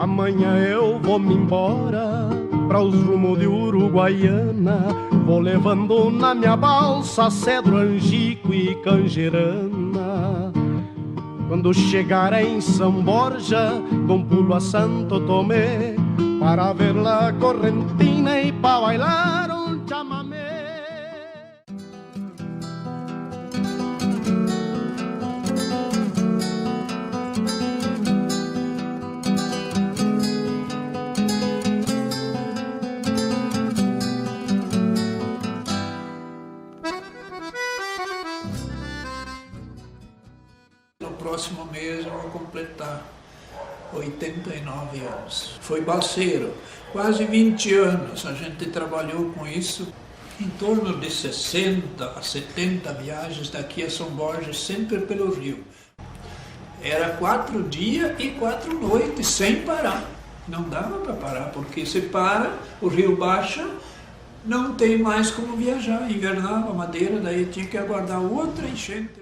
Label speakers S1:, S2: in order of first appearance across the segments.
S1: Amanhã eu vou-me embora pra os rumos de Uruguaiana. Vou levando na minha balsa cedro, angico e canjerana. Quando chegar em São Borja, dou um pulo a Santo Tomé para ver la correntina e para bailar um chamamé.
S2: No próximo mês eu vou completar 89 anos. Foi balseiro, quase 20 anos a gente trabalhou com isso, em torno de 60 a 70 viagens daqui a São Borja, sempre pelo rio. Era 4 dias e 4 noites, sem parar. Não dava para parar, porque se para, o rio baixa, não tem mais como viajar. Invernava a madeira, daí tinha que aguardar outra enchente.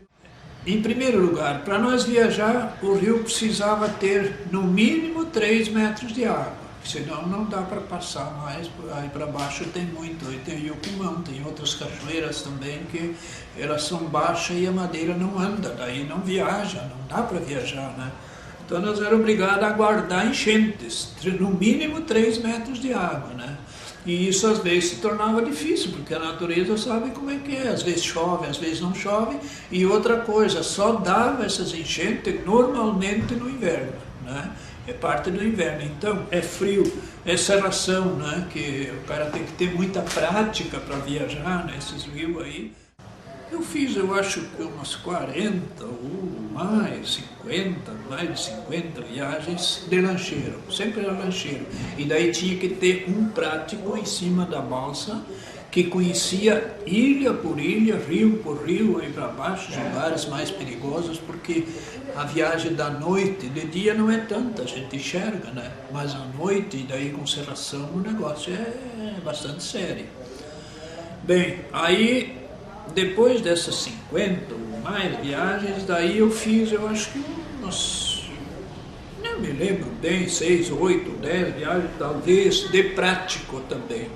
S2: Em primeiro lugar, para nós viajar, o rio precisava ter no mínimo 3 metros de água, senão não dá para passar mais. Aí para baixo tem muito, aí tem Yucumã, tem outras cachoeiras também que elas são baixas e a madeira não anda, daí não viaja, não dá para viajar, né? Então nós éramos obrigados a guardar enchentes, no mínimo 3 metros de água, né? E isso às vezes se tornava difícil, porque a natureza sabe como é que é, às vezes chove, às vezes não chove, e outra coisa, só dava essas enchentes normalmente no inverno, né? É parte do inverno, então é frio, é serração, né? Que o cara tem que ter muita prática para viajar nesses rios aí. Eu fiz, eu acho que umas 40 ou mais, 50, mais de 50 viagens de lancheiro, sempre era lancheiro. E daí tinha que ter um prático em cima da balsa que conhecia ilha por ilha, rio por rio, aí para baixo, os lugares mais perigosos, porque a viagem da noite, de dia não é tanta, a gente enxerga, né? Mas à noite, e daí com serração, o negócio é bastante sério. Bem, aí depois dessas 50 ou mais viagens, daí eu fiz, eu acho que umas, não me lembro bem, 6, 8, 10 viagens, talvez, de prático também.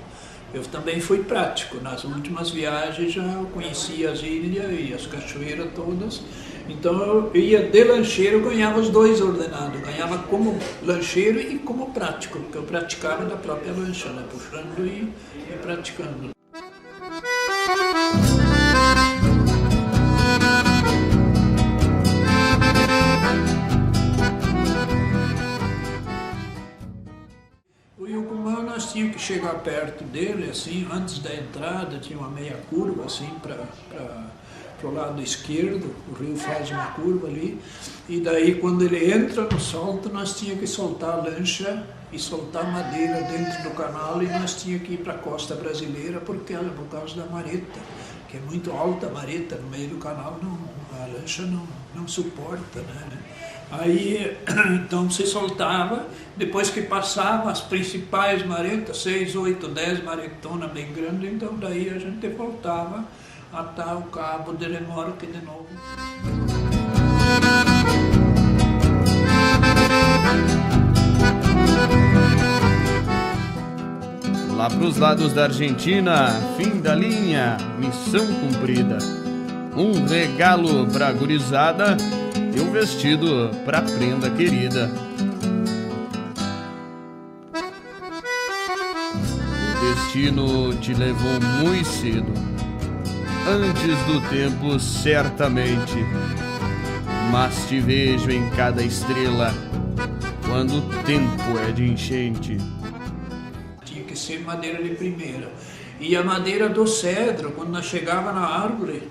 S2: Eu também fui prático, nas últimas viagens já eu conhecia as ilhas e as cachoeiras todas, então eu ia de lancheiro, ganhava os 2 ordenados, ganhava como lancheiro e como prático, porque eu praticava da própria lancha, né? Puxando e praticando. O Yucumã nós tínhamos que chegar perto dele, assim, antes da entrada, tinha uma meia curva, assim, para o lado esquerdo, o rio faz uma curva ali, e daí quando ele entra no salto, nós tínhamos que soltar a lancha e soltar madeira dentro do canal, e nós tínhamos que ir para a costa brasileira, por causa da mareta, que é muito alta a mareta, no meio do canal a lancha não suporta, né? Aí, então se soltava, depois que passava as principais maretas, 6, 8, 10 maretonas bem grandes, então daí a gente voltava a atar o cabo de remorque de novo.
S3: Lá pros lados da Argentina, fim da linha, missão cumprida. Um regalo pra gurizada e um vestido pra prenda querida. O destino te levou muito cedo, antes do tempo certamente, mas te vejo em cada estrela, quando o tempo é de enchente.
S2: Tinha que ser madeira de primeira. E a madeira do cedro, quando nós chegava na árvore,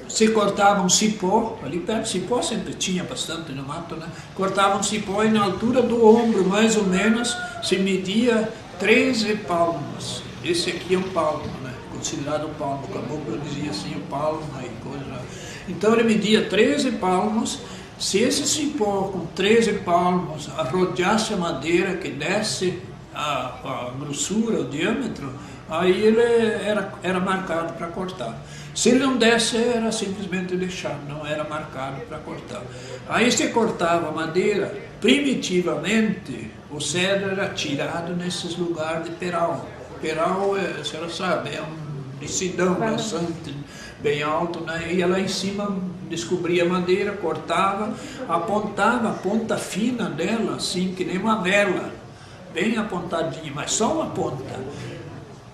S2: se cortava um cipó, ali perto, cipó sempre tinha bastante no mato, né? Cortava um cipó e na altura do ombro, mais ou menos, se media 13 palmos. Esse aqui é um palmo, né? Considerado um palmo, o caboclo dizia assim, o palmo e coisa. Então ele media 13 palmos. Se esse cipó com 13 palmos arrodeasse a madeira que desse a grossura, o diâmetro, aí ele era marcado para cortar. Se ele não desse, era simplesmente deixado, não era marcado para cortar. Aí se cortava a madeira, primitivamente o cedro era tirado nesses lugares de peral. Peral, a senhora sabe, é um decidão bastante bem alto, né? Ia lá em cima, descobria a madeira, cortava, apontava a ponta fina dela, assim, que nem uma vela, bem apontadinha, mas só uma ponta.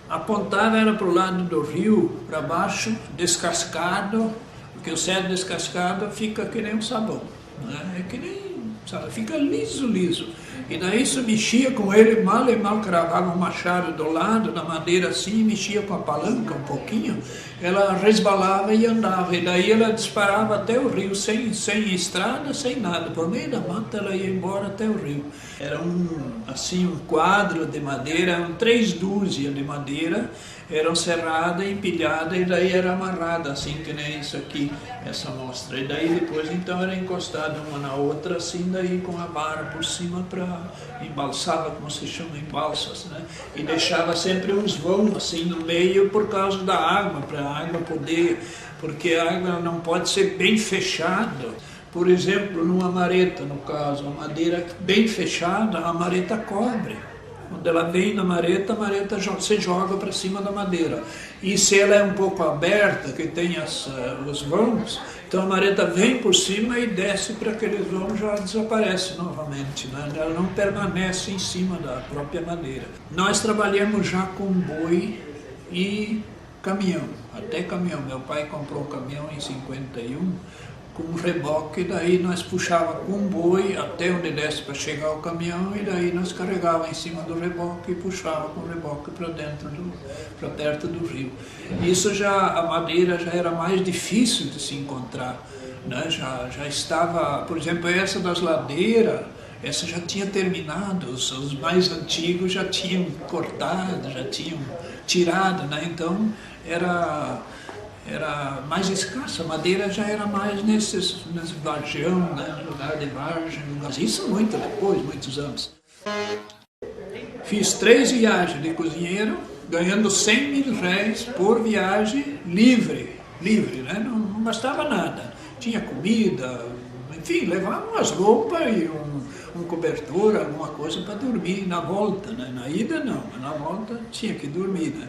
S2: Apontava era para o lado do rio, para baixo, descascado, porque o cedro descascado fica que nem um sabão, né? É que nem, sabe, fica liso, liso. E daí se mexia com ele, mal e mal cravava um machado do lado da madeira assim, mexia com a palanca um pouquinho, ela resbalava e andava. E daí ela disparava até o rio, sem estrada, sem nada. Por meio da mata ela ia embora até o rio. Era um quadro de madeira, 3 dúzias de madeira, eram serradas, empilhadas e daí era amarrada, assim que nem isso aqui, essa mostra. E daí depois então era encostada uma na outra, assim, daí com a vara por cima para embalsava, como se chama, embalsas, né? E deixava sempre uns vãos assim no meio por causa da água, para a água poder, porque a água não pode ser bem fechada. Por exemplo, numa mareta, no caso, a madeira bem fechada, a mareta cobre. Quando ela vem na mareta, a mareta se joga para cima da madeira. E se ela é um pouco aberta, que tem os vãos, então a mareta vem por cima e desce para aqueles vãos, já desaparece novamente, né? Ela não permanece em cima da própria madeira. Nós trabalhamos já com boi e caminhão, até caminhão. Meu pai comprou um caminhão em 51, com um reboque, daí nós puxava com um boi até onde desce para chegar ao caminhão e daí nós carregava em cima do reboque e puxava com o reboque para perto do rio. Isso a madeira já era mais difícil de se encontrar, né? Já estava, por exemplo, essa das ladeiras, essa já tinha terminado, os mais antigos já tinham cortado, já tinham tirado, né? Então era mais escassa, a madeira já era mais nesses varjão, né, lugar de vargem, mas isso muito depois, muitos anos. Fiz 3 viagens de cozinheiro, ganhando 100 mil réis por viagem livre, né, não bastava nada. Tinha comida, enfim, levava umas roupas e um cobertor, alguma coisa para dormir na volta, né? Na ida não, mas na volta tinha que dormir, né?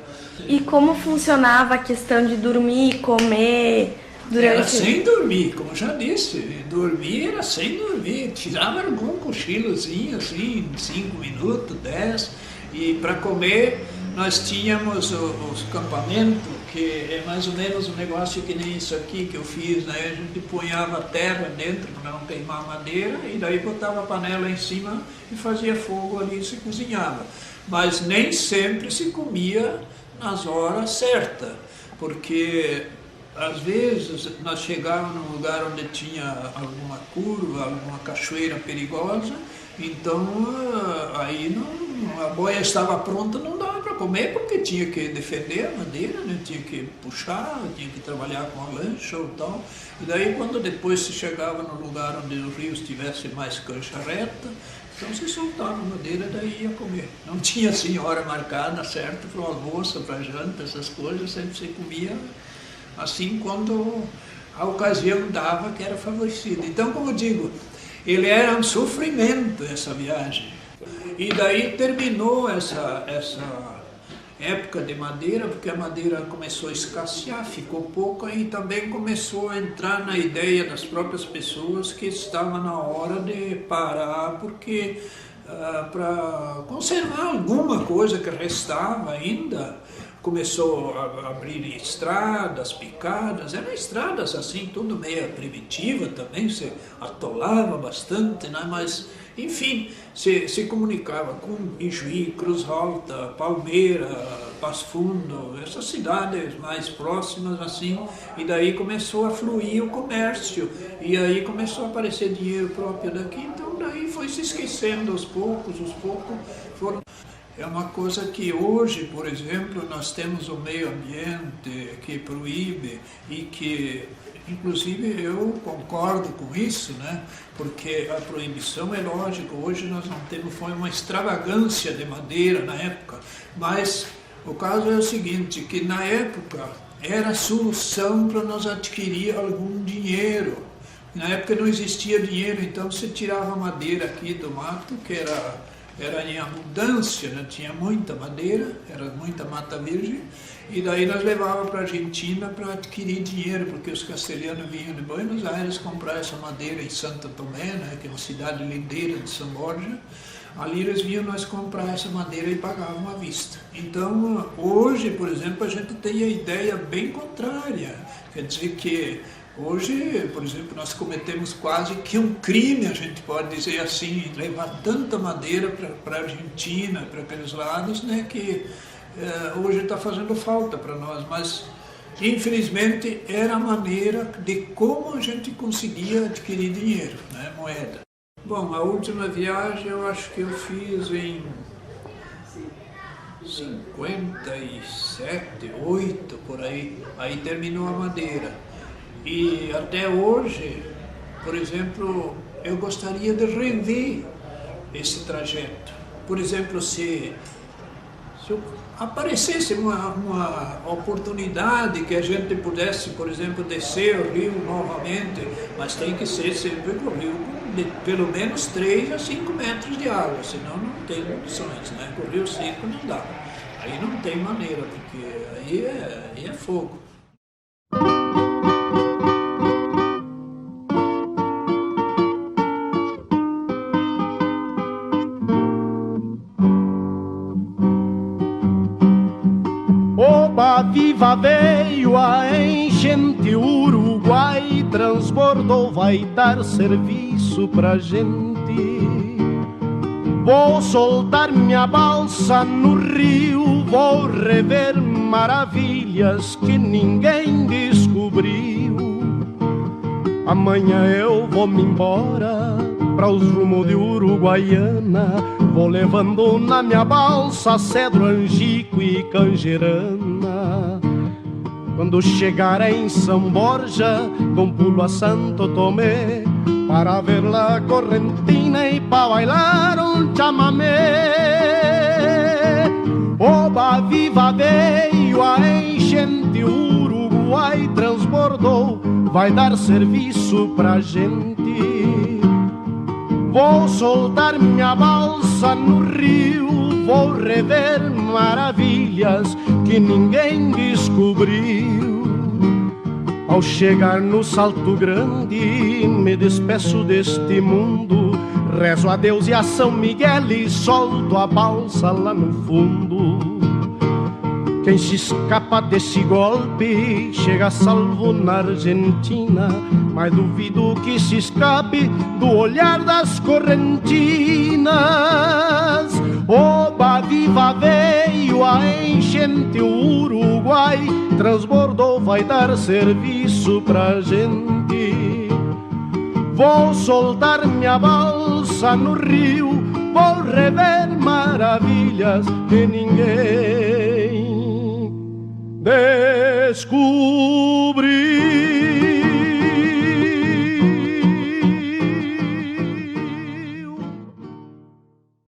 S4: E como funcionava a questão de dormir, comer durante...
S2: Era sem dormir, como já disse, dormir era sem dormir, tirava algum cochilozinho assim, 5 minutos, 10, e para comer nós tínhamos os campamentos, que é mais ou menos um negócio que nem isso aqui que eu fiz, né? A gente punhava terra dentro para não queimar a madeira e daí botava a panela em cima e fazia fogo ali e se cozinhava. Mas nem sempre se comia nas horas certas, porque às vezes nós chegávamos num lugar onde tinha alguma curva, alguma cachoeira perigosa, então aí a boia estava pronta, não dava para comer porque tinha que defender a madeira, né? Tinha que puxar, tinha que trabalhar com a lancha ou tal. E daí quando depois se chegava no lugar onde o rio estivesse mais cancha reta, então se soltava a madeira e daí ia comer. Não tinha assim hora marcada certa para o almoço, para a janta, essas coisas, sempre se comia assim quando a ocasião dava que era favorecida. Então, como eu digo, ele era um sofrimento essa viagem. E daí terminou essa época de madeira, porque a madeira começou a escassear, ficou pouca e também começou a entrar na ideia das próprias pessoas que estava na hora de parar, porque para conservar alguma coisa que restava ainda, começou a abrir estradas, picadas, eram estradas assim, tudo meio primitiva também, se atolava bastante, né? Mas enfim, se comunicava com Ijuí, Cruz Alta, Palmeira, Passo Fundo, essas cidades mais próximas assim, e daí começou a fluir o comércio, e aí começou a aparecer dinheiro próprio daqui, então daí foi se esquecendo aos poucos foram... É uma coisa que hoje, por exemplo, nós temos o meio ambiente que proíbe e que, inclusive, eu concordo com isso, né? Porque a proibição é lógico, hoje nós não temos, foi uma extravagância de madeira na época, mas o caso é o seguinte, que na época era a solução para nós adquirir algum dinheiro. Na época não existia dinheiro, então você tirava madeira aqui do mato, que era em abundância, né? Tinha muita madeira, era muita mata virgem, e daí nós levávamos para a Argentina para adquirir dinheiro, porque os castelhanos vinham de Buenos Aires comprar essa madeira em Santo Tomé, né? Que é uma cidade lindeira de São Borja. Ali eles vinham nós comprar essa madeira e pagavam à vista. Então, hoje, por exemplo, a gente tem a ideia bem contrária. Quer dizer que hoje, por exemplo, nós cometemos quase que um crime, a gente pode dizer assim, levar tanta madeira para a Argentina, para aqueles lados, né, que hoje está fazendo falta para nós. Mas, infelizmente, era a maneira de como a gente conseguia adquirir dinheiro, né, moeda. Bom, a última viagem eu acho que eu fiz em 57, 8, por aí. Aí terminou a madeira. E até hoje, por exemplo, eu gostaria de rever esse trajeto. Por exemplo, se aparecesse uma oportunidade que a gente pudesse, por exemplo, descer o rio novamente, mas tem que ser sempre o rio de pelo menos 3 a 5 metros de água, senão não tem condições, né? Com o rio seco não dá. Aí não tem maneira, porque aí é fogo.
S1: Oba viva veio a enchente, o Uruguai transbordou, vai dar serviço pra gente. Vou soltar minha balsa no rio, vou rever maravilhas que ninguém descobriu. Amanhã eu vou-me embora para os rumos de Uruguaiana, vou levando na minha balsa cedro, angico e canjerana. Quando chegar em São Borja, dou pulo a Santo Tomé, para ver la correntina e para bailar um chamamé. Oba viva veio a enchente, o Uruguai transbordou, vai dar serviço pra gente. Vou soltar minha balsa no rio, vou rever maravilhas que ninguém descobriu. Ao chegar no Salto Grande, me despeço deste mundo, rezo a Deus e a São Miguel e solto a balsa lá no fundo. Quem se escapa desse golpe chega salvo na Argentina, mas duvido que se escape do olhar das correntinas. Oba viva veio a enchente, o Uruguai transbordou, vai dar serviço pra gente. Vou soltar minha balsa no rio, vou rever maravilhas que ninguém descobriu.